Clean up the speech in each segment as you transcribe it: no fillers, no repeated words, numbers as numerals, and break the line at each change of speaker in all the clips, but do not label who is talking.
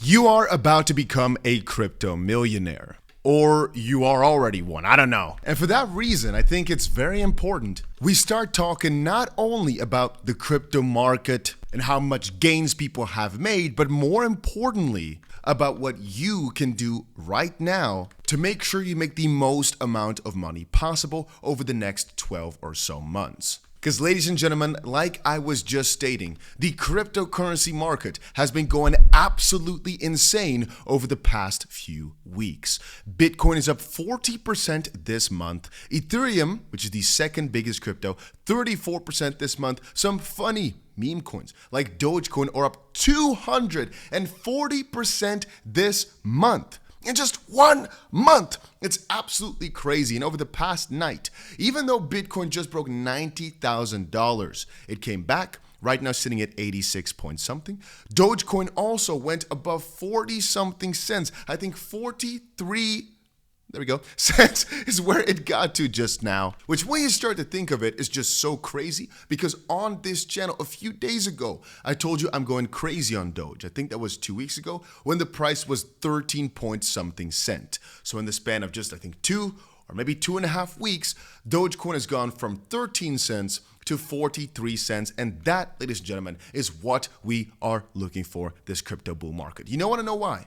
You are about to become a crypto millionaire. Or you are already one, I don't know. And for that reason, I think it's very important we start talking not only about the crypto market and how much gains people have made, but more importantly, about what you can do right now to make sure you make the most amount of money possible over the next 12 or so months. Because ladies and gentlemen, like I was just stating, the cryptocurrency market has been going absolutely insane over the past few weeks. Bitcoin is up 40% this month. Ethereum, which is the second biggest crypto, 34% this month. Some funny meme coins like Dogecoin are up 240% this month. In just 1 month. It's absolutely crazy. And over the past night, even though Bitcoin just broke $90,000, it came back, right now sitting at 86 point something. Dogecoin also went above 40 something cents. I think 43 cents is where it got to just now, which when you start to think of it is just so crazy because on this channel a few days ago, I told you I'm going crazy on Doge. I think that was 2 weeks ago when the price was 13 point something cent. So in the span of just, I think 2 or maybe 2.5 weeks, Dogecoin has gone from 13 cents to 43 cents. And that, ladies and gentlemen, is what we are looking for this crypto bull market. You want to know why?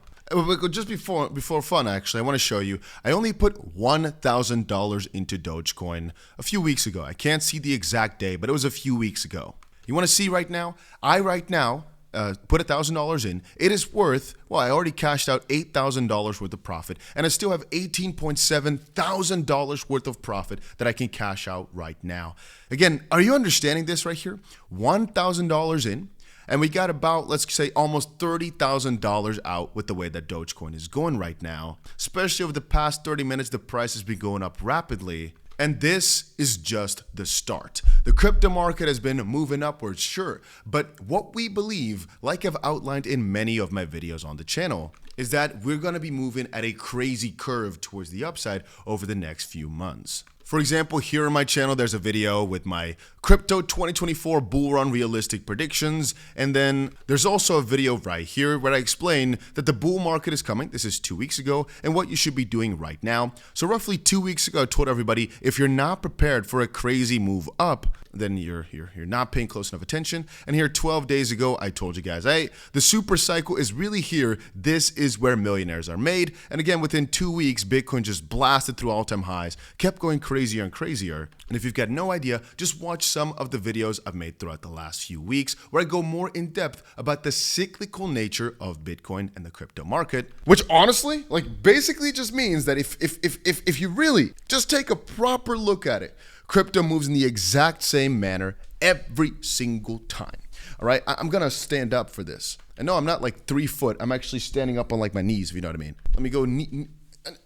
Just before fun, actually, I want to show you. I only put $1,000 into Dogecoin a few weeks ago. I can't see the exact day, but it was a few weeks ago. You want to see right now? I right now put $1,000 in. It is worth, well, I already cashed out $8,000 worth of profit, and I still have $18.7 thousand worth of profit that I can cash out right now. Again, are you understanding this right here? $1,000 in. And we got about, let's say, almost $30,000 out with the way that Dogecoin is going right now. Especially over the past 30 minutes, the price has been going up rapidly. And this is just the start. The crypto market has been moving upwards, sure. But what we believe, like I've outlined in many of my videos on the channel, is that we're going to be moving at a crazy curve towards the upside over the next few months. For example, here on my channel, there's a video with my crypto 2024 bull run realistic predictions. And then there's also a video right here where I explain that the bull market is coming. This is 2 weeks ago and what you should be doing right now. So roughly 2 weeks ago, I told everybody, if you're not prepared for a crazy move up, then you're not paying close enough attention. And here 12 days ago, I told you guys, hey, the super cycle is really here. This is where millionaires are made. And again, within 2 weeks, Bitcoin just blasted through all-time highs, kept going crazier and crazier. And if you've got no idea, just watch some of the videos I've made throughout the last few weeks where I go more in depth about the cyclical nature of Bitcoin and the crypto market, which honestly, basically just means that if you really just take a proper look at it, crypto moves in the exact same manner every single time. All right, I'm gonna stand up for this. I know I'm not 3 foot. I'm actually standing up on my knees, if you know what I mean. Let me go. No,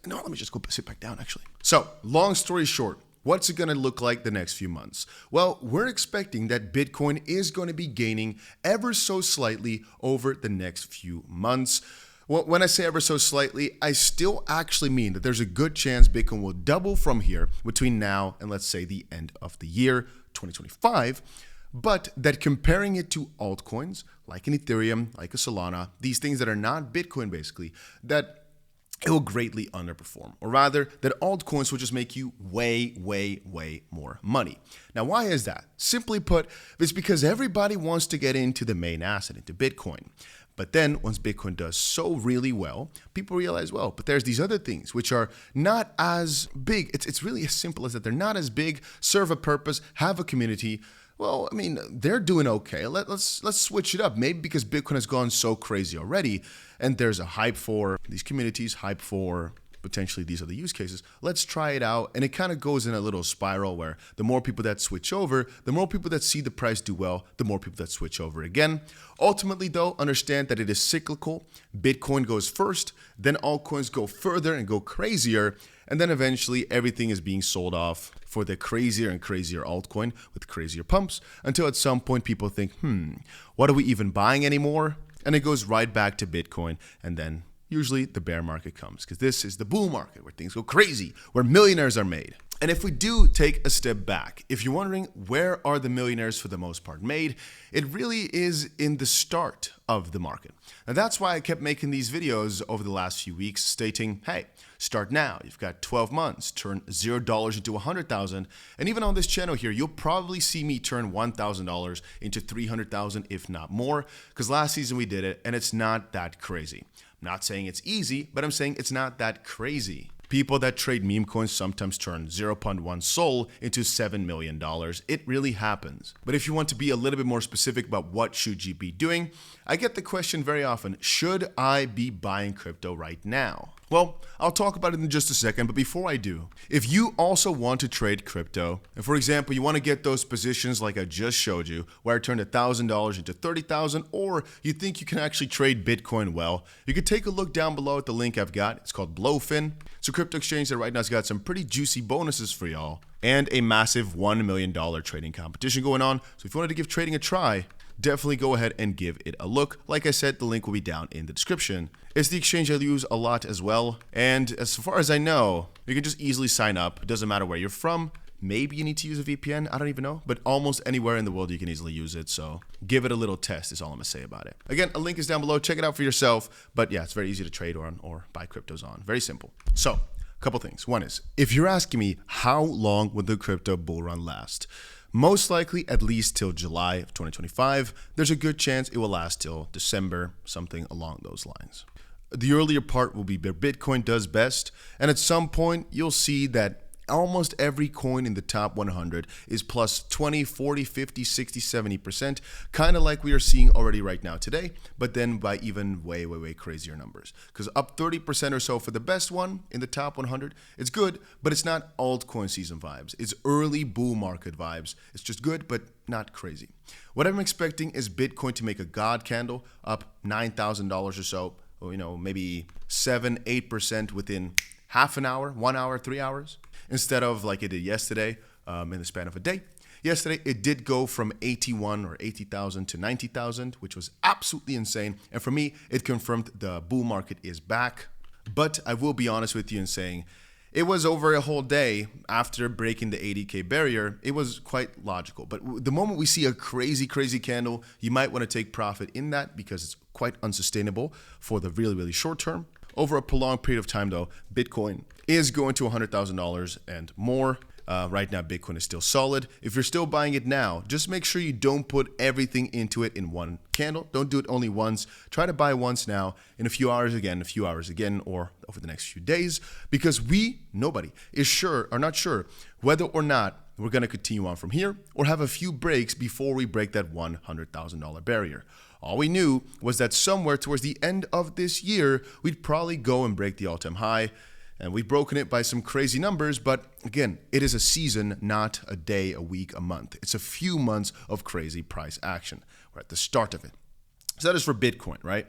let me just go sit back down, actually. So, long story short, what's it gonna look like the next few months? Well, we're expecting that Bitcoin is going to be gaining ever so slightly over the next few months. Well, when I say ever so slightly, I still actually mean that there's a good chance Bitcoin will double from here between now and let's say the end of the year, 2025. But that comparing it to altcoins, like an Ethereum, like a Solana, these things that are not Bitcoin basically, that it will greatly underperform. Or rather, that altcoins will just make you way, way, way more money. Now, why is that? Simply put, it's because everybody wants to get into the main asset, into Bitcoin. But then once Bitcoin does so really well, people realize, well, but there's these other things which are not as big. It's really as simple as that. They're not as big, serve a purpose, have a community. Well, I mean, they're doing okay. Let's switch it up. Maybe because Bitcoin has gone so crazy already and there's a hype for these communities, hype for potentially these other use cases. Let's try it out. And it kind of goes in a little spiral where the more people that switch over, the more people that see the price do well, the more people that switch over again. Ultimately, though, understand that it is cyclical. Bitcoin goes first, then altcoins go further and go crazier. And then eventually everything is being sold off for the crazier and crazier altcoin with crazier pumps until at some point people think, what are we even buying anymore? And it goes right back to Bitcoin, and then usually the bear market comes because this is the bull market where things go crazy, where millionaires are made. And if we do take a step back, if you're wondering where are the millionaires for the most part made, it really is in the start of the market. Now that's why I kept making these videos over the last few weeks stating, hey, start now. You've got 12 months, turn $0 into 100,000. And even on this channel here, you'll probably see me turn $1,000 into 300,000, if not more, because last season we did it and it's not that crazy. I'm not saying it's easy, but I'm saying it's not that crazy. People that trade meme coins sometimes turn 0.1 SOL into $7 million. It really happens. But if you want to be a little bit more specific about what should you be doing, I get the question very often, should I be buying crypto right now? Well, I'll talk about it in just a second, but before I do, if you also want to trade crypto, and for example, you want to get those positions like I just showed you, where I turned $1,000 into 30,000, or you think you can actually trade Bitcoin well, you can take a look down below at the link I've got. It's called BLOFIN. It's a crypto exchange that right now has got some pretty juicy bonuses for y'all, and a massive $1 million trading competition going on. So if you wanted to give trading a try, definitely go ahead and give it a look. Like I said, the link will be down in the description. It's the exchange I use a lot as well. And as far as I know, you can just easily sign up. It doesn't matter where you're from. Maybe you need to use a VPN. I don't even know. But almost anywhere in the world, you can easily use it. So give it a little test is all I'm going to say about it. Again, a link is down below. Check it out for yourself. But yeah, it's very easy to trade on or buy cryptos on. Very simple. So a couple things. One is, if you're asking me how long would the crypto bull run last? Most likely at least till July of 2025. There's a good chance it will last till December, something along those lines. The earlier part will be where Bitcoin does best, and at some point you'll see that almost every coin in the top 100 is plus 20, 40, 50, 60, 70%, kind of like we are seeing already right now today, but then by even way crazier numbers. Because up 30% or so for the best one in the top 100, it's good, but it's not altcoin season vibes. It's early bull market vibes. It's just good, but not crazy. What I'm expecting is Bitcoin to make a god candle up $9,000 or so, or, you know, maybe 7, 8% within half an hour, 1 hour, 3 hours. Instead of like it did yesterday in the span of a day. Yesterday, it did go from 81 or 80,000 to 90,000, which was absolutely insane. And for me, it confirmed the bull market is back. But I will be honest with you in saying it was over a whole day after breaking the 80K barrier. It was quite logical. But the moment we see a crazy candle, you might want to take profit in that because it's quite unsustainable for the really short term. Over a prolonged period of time, though, Bitcoin is going to $100,000 and more. Right now, Bitcoin is still solid. If you're still buying it now, just make sure you don't put everything into it in one candle. Don't do it only once. Try to buy once now, in a few hours again, or over the next few days, because nobody is sure or not sure whether or not we're going to continue on from here or have a few breaks before we break that $100,000 barrier. All we knew was that somewhere towards the end of this year, we'd probably go and break the all-time high. And we've broken it by some crazy numbers. But again, it is a season, not a day, a week, a month. It's a few months of crazy price action. We're at the start of it. So that is for Bitcoin, right?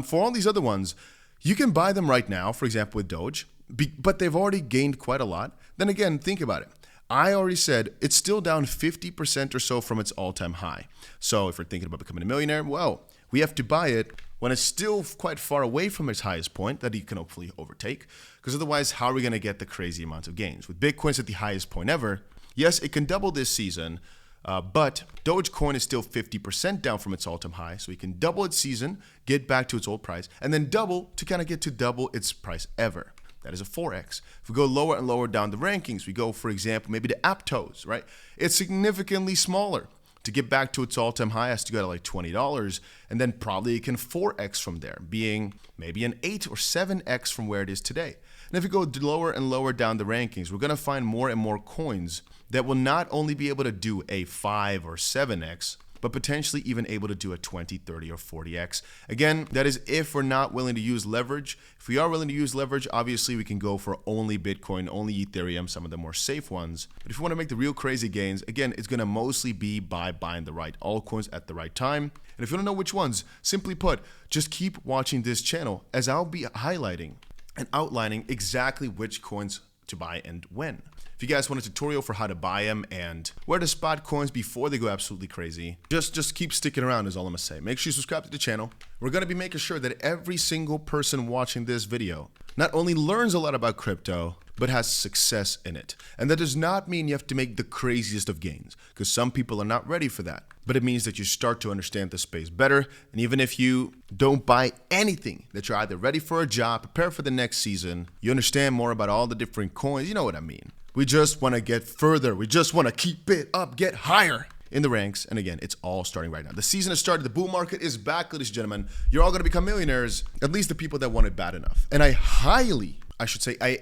For all these other ones, you can buy them right now, for example, with Doge, but they've already gained quite a lot. Then again, think about it. I already said it's still down 50% or so from its all-time high. So if we're thinking about becoming a millionaire, well, we have to buy it when it's still quite far away from its highest point that you can hopefully overtake. Because otherwise, how are we going to get the crazy amount of gains? With Bitcoin's at the highest point ever, yes, it can double this season, but Dogecoin is still 50% down from its all-time high. So we can double its season, get back to its old price, and then double to kind of get to double its price ever. That is a 4x. If we go lower and lower down the rankings, we go, for example, maybe to Aptos, right? It's significantly smaller. To get back to its all-time high, it has to go to like $20, and then probably it can 4x from there, being maybe an 8 or 7x from where it is today. And if we go lower and lower down the rankings, we're going to find more and more coins that will not only be able to do a 5 or 7x, but potentially even able to do a 20, 30, or 40x. Again, that is if we're not willing to use leverage. If we are willing to use leverage, obviously we can go for only Bitcoin, only Ethereum, some of the more safe ones. But if you want to make the real crazy gains, again, it's going to mostly be by buying the right altcoins at the right time. And if you don't know which ones, simply put, just keep watching this channel as I'll be highlighting and outlining exactly which coins to buy and when. If you guys want a tutorial for how to buy them and where to spot coins before they go absolutely crazy, just keep sticking around is all I'm gonna say. Make sure you subscribe to the channel. We're gonna be making sure that every single person watching this video not only learns a lot about crypto, but has success in it. And that does not mean you have to make the craziest of gains, because some people are not ready for that. But it means that you start to understand the space better. And even if you don't buy anything, that you're either ready for a job, prepare for the next season, you understand more about all the different coins. You know what I mean. We just want to get further. We just want to keep it up, get higher in the ranks. And again, it's all starting right now. The season has started. The bull market is back, ladies and gentlemen. You're all going to become millionaires, at least the people that want it bad enough. And I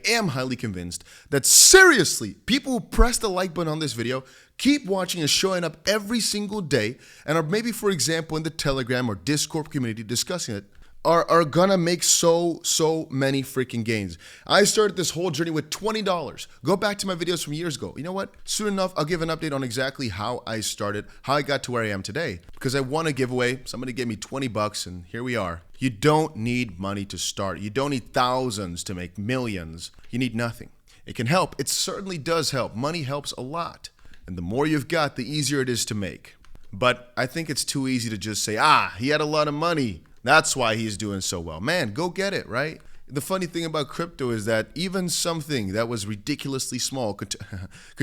am highly convinced that seriously, people who press the like button on this video, keep watching and showing up every single day, and are maybe, for example, in the Telegram or Discord community discussing it, are gonna make so many freaking gains. I started this whole journey with $20. Go back to my videos from years ago. You know what? Soon enough, I'll give an update on exactly how I started, how I got to where I am today, because I won a giveaway. Somebody gave me 20 bucks, and here we are. You don't need money to start. You don't need thousands to make millions. You need nothing. It can help. It certainly does help. Money helps a lot. And the more you've got, the easier it is to make. But I think it's too easy to just say, he had a lot of money, that's why he's doing so well. Man, go get it, right? The funny thing about crypto is that even something that was ridiculously small could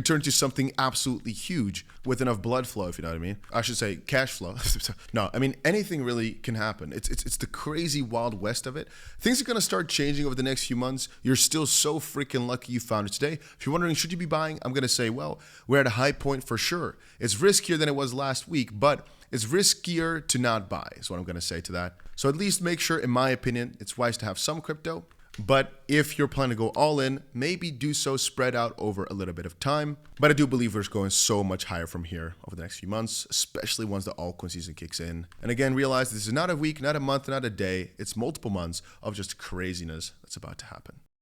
turn into something absolutely huge with enough blood flow, if you know what I mean. I should say cash flow. No, I mean, anything really can happen. It's the crazy wild west of it. Things are going to start changing over the next few months. You're still so freaking lucky you found it today. If you're wondering, should you be buying? I'm going to say, well, we're at a high point for sure. It's riskier than it was last week, but it's riskier to not buy, is what I'm going to say to that. So at least make sure, in my opinion, it's wise to have some crypto. But if you're planning to go all in, maybe do so spread out over a little bit of time. But I do believe we're going so much higher from here over the next few months, especially once the altcoin season kicks in. And again, realize this is not a week, not a month, not a day. It's multiple months of just craziness that's about to happen.